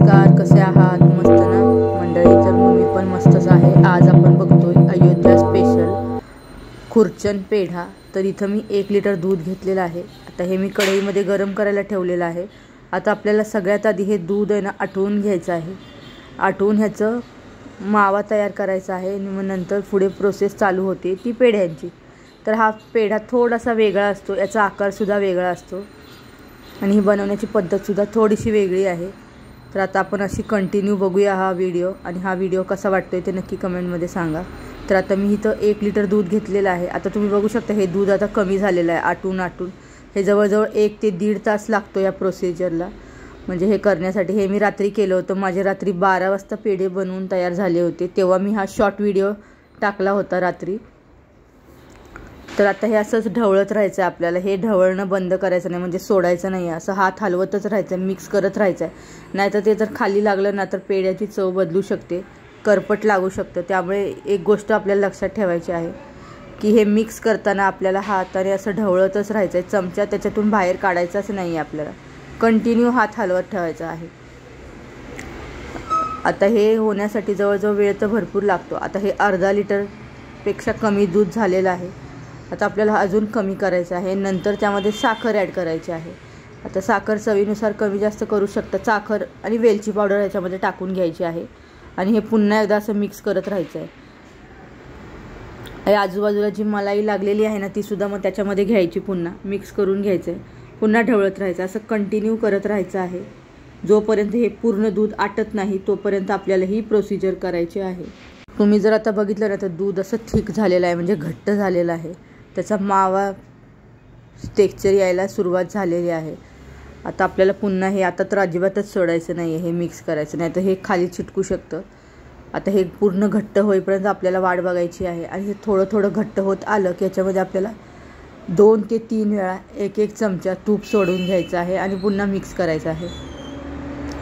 नमस्कार, कसे आहात? मस्त ना मंडळी? तर मी पण मस्तच आहे। आज आपण बघतोय अयोध्या स्पेशल खुर्चन पेढा। तर इथं मी 1 लिटर दूध घेतलेलं आहे। आता हे मी कढईमध्ये गरम करायला ठेवलेलं आहे। आता आपल्याला सगळ्यात आधी हे दूध आहे ना आटवून घ्यायचं आहे। आटवून ह्याचं मावा तयार करायचा आहे आणि मग नंतर पुढे प्रोसेस चालू होते ती पेढ्यांची। तर हा पेढा थोडासा वेगळा असतो, याचा आकारसुद्धा वेगळा असतो आणि ही बनवण्याची पद्धतसुद्धा थोडीशी वेगळी आहे। तर आता आपण अशी कंटिन्यू बघूया हा व्हिडिओ, आणि हा व्हिडिओ कसा वाटतोय ते नक्की कमेंटमध्ये सांगा। तर आता मी इथं 1 लिटर दूध घेतलेलं आहे। आता तुम्ही बघू शकता हे दूध आता कमी झालेलं आहे आटून हे जवळजवळ 1 ते 1.5 तास लागतो या प्रोसिजरला, म्हणजे हे करण्यासाठी। हे मी रात्री केलं होतं, माझे रात्री 12 वाजता पेढे बनवून तयार झाले होते, तेव्हा मी हा शॉर्ट व्हिडिओ टाकला होता रात्री। तर आता हे असंच ढवळत राहायचं आहे आपल्याला। हे ढवळणं बंद करायचं नाही, म्हणजे सोडायचं नाही, असं हात हलवतच राहायचं, मिक्स करत राहायचं आहे। नाहीतर ते जर खाली लागलं ना तर पेढ्याची चव बदलू शकते, करपट लागू शकतं। त्यामुळे एक गोष्ट आपल्याला लक्षात ठेवायची आहे की हे मिक्स करताना आपल्याला हाताने असं ढवळतच राहायचं आहे, चमचा त्याच्यातून बाहेर काढायचाच नाही आहे आपल्याला, कंटिन्यू हात हलवत ठेवायचा आहे। आता हे होण्यासाठी जवळजवळ वेळ तर भरपूर लागतो। आता हे अर्धा लिटरपेक्षा कमी दूध झालेलं आहे। आता आपल्याला अजून कमी करायचं आहे, नंतर त्यामध्ये साखर ॲड करायची आहे। आता साखर चवीनुसार कमी जास्त करू शकता। साखर आणि वेलची पावडर याच्यामध्ये टाकून घ्यायची आहे आणि हे पुन्हा एकदा असं मिक्स करत राहायचं आहे। आजूबाजूला जी मलाई लागलेली आहे ना तीसुद्धा मग त्याच्यामध्ये घ्यायची, पुन्हा मिक्स करून घ्यायचं आहे, पुन्हा ढवळत राहायचं, असं कंटिन्यू करत राहायचं आहे। जोपर्यंत हे पूर्ण दूध आटत नाही तोपर्यंत आपल्याला ही प्रोसिजर करायची आहे। तुम्ही जर आता बघितलं ना तर दूध असं थिक झालेलं आहे, म्हणजे घट्ट झालेलं आहे, त्याचा मावा टेक्स्चर यायला सुरुवात झालेली आहे। आता आपल्याला पुन्हा हे आता तर अजिबातच सोडायचं नाही आहे, हे मिक्स करायचं नाही तर हे खाली चिटकू शकतं। आता हे पूर्ण घट्ट होईपर्यंत आपल्याला वाट बघायची आहे, आणि हे थोडं थोडं घट्ट होत आलं की याच्यामध्ये आपल्याला 2 ते 3 वेळा 1 चमचा तूप सोडून घ्यायचं आहे आणि पुन्हा मिक्स करायचं आहे।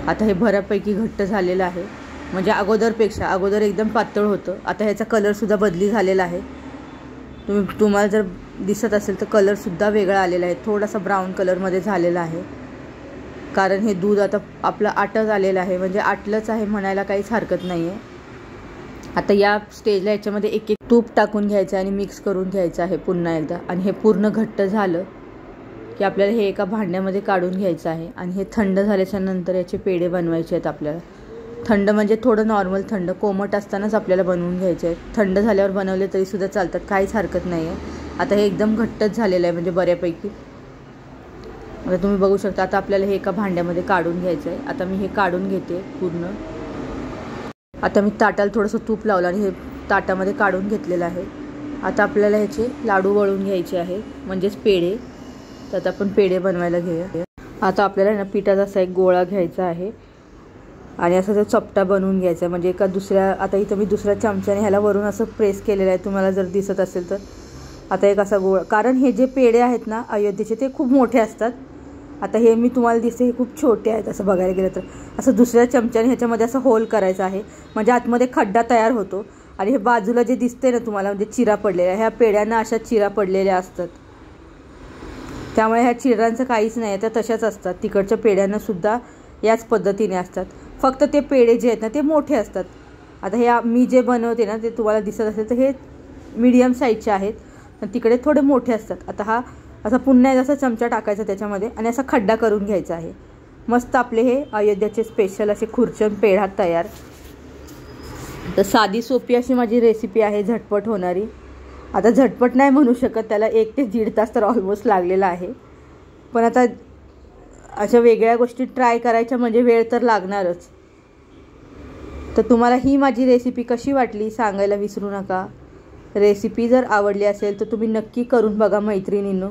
आता हे बऱ्यापैकी घट्ट झालेलं आहे, म्हणजे अगोदर एकदम पातळ होतं, आता ह्याचा कलरसुद्धा बदली झालेला आहे। तुम्हाला जर दिसत असेल तर कलरसुद्धा वेगळा आलेला आहे, थोडासा ब्राऊन कलरमध्ये झालेला आहे, कारण हे दूध आता आपलं आटत आलेलं आहे, म्हणजे आटलंच आहे म्हणायला काहीच हरकत नाही आहे। आता या स्टेजला याच्यामध्ये 1 तूप टाकून घ्यायचं आणि मिक्स करून घ्यायचं आहे पुन्हा एकदा, आणि हे पूर्ण घट्ट झालं की आपल्याला हे एका भांड्यामध्ये काढून घ्यायचं आहे, आणि हे थंड झाल्याच्या नंतर याचे पेढे बनवायचे आहेत आपल्याला। थंड म्हणजे थोडं नॉर्मल थंड, कोमट असतानाच आपल्याला बनवून घ्यायचे आहेत, थंड झाल्यावर बनवले तरीसुद्धा चालतात, काहीच हरकत नाही आहे। आता हे एकदम घट्टच झालेलं आहे, म्हणजे बऱ्यापैकी। आता तुम्ही बघू शकता, आता आपल्याला हे एका भांड्यामध्ये काढून घ्यायचं आहे। आता मी हे काढून घेते पूर्ण। आता मी ताटाला थोडंसं तूप लावलं आणि हे ताटामध्ये काढून घेतलेलं आहे। आता आपल्याला ह्याचे लाडू वळून घ्यायचे आहे, म्हणजेच पेढे। तर आता आपण पेढे बनवायला घेऊया। आता आपल्याला ना पिठाचा असा एक गोळा घ्यायचा आहे आणि असं तो चपटा बनवून घ्यायचा आहे, म्हणजे आता इथं मी दुसऱ्या चमच्याने ह्याला वरून असं प्रेस केलेलं आहे, तुम्हाला जर दिसत असेल तर। आता एक असा गोळा, कारण हे जे पेढे आहेत ना अयोध्येचे ते खूप मोठे असतात। आता हे मी तुम्हाला दिसते हे खूप छोटे आहेत, असं बघायला गेलं तर। असं दुसऱ्या चमच्याने ह्याच्यामध्ये असं होल करायचा आहे, म्हणजे आतमध्ये खड्डा तयार होतो, आणि हे बाजूला जे दिसते ना तुम्हाला, म्हणजे चिरा पडलेल्या, ह्या पेढ्यांना अशा चिरा पडलेल्या असतात, त्यामुळे ह्या चिरांचं काहीच नाही, त्या तशाच असतात। तिकडच्या पेढ्यांना सुद्धा याच पद्धतीने असतात, फक्त ते पेढे जे आहेत ना ते मोठे असतात। आता हे मी जे बनवते ना ते तुम्हाला दिसत असेल तर हे मीडियम साईजचे आहेत, पण तिकडे थोडे मोठे असतात। आता हा असा पुन्हा असा चमचा टाकायचा त्याच्यामध्ये आणि असा खड्डा करून घ्यायचा आहे। मस्त आपले हे अयोध्याचे स्पेशल असे खुर्चन पेढा तयार। तर साधी सोपी अशी माझी रेसिपी आहे, झटपट होणारी। आता झटपट नाही म्हणू शकत, त्याला 1 ते 1.5 तास तर ऑलमोस्ट लागलेला आहे, पण आता अशा वेगळ्या गोष्टी ट्राय करायच्या म्हणजे वेळ तर लागणारच। तर तुम्हाला ही माझी रेसिपी कशी वाटली सांगायला विसरू नका। रेसिपी जर आवडली असेल तर तुम्ही नक्की करून बघा मैत्रिणींनो,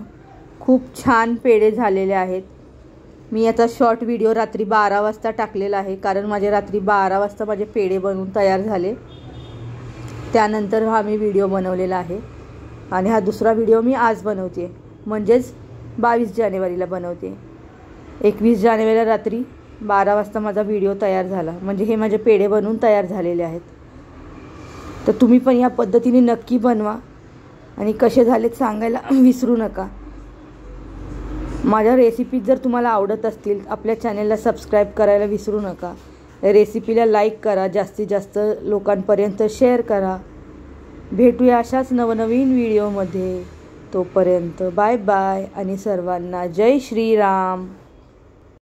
खूप छान पेढे झालेले आहेत। मी याचा शॉर्ट व्हिडिओ रात्री 12 वाजता टाकलेला आहे, कारण माझे रात्री 12 वाजता माझे पेढे बनवून तयार झाले, त्यानंतर हा मी व्हिडिओ बनवलेला आहे। आणि हा दुसरा व्हिडिओ मी आज बनवते, म्हणजेच 22 जानेवारीला बनवते। 21 जानेवारीला रात्री 12 वाजता माझा व्हिडिओ तयार झाला, म्हणजे हे माझे पेढे बनवून तयार झालेले आहेत। तर तुम्ही पण या पद्धतीने नक्की बनवा आणि कसे झालेत सांगायला विसरू नका। माझ्या रेसिपीज जर तुम्हाला आवडत असतील आपल्या चॅनलला सबस्क्राईब करायला विसरू नका, रेसिपीला लाईक करा, जास्तीत जास्त लोकांपर्यंत शेअर करा. भेटूया अशाच नवनवीन व्हिडिओमध्ये. तोपर्यंत बाय बाय आणि सर्वांना जय श्रीराम.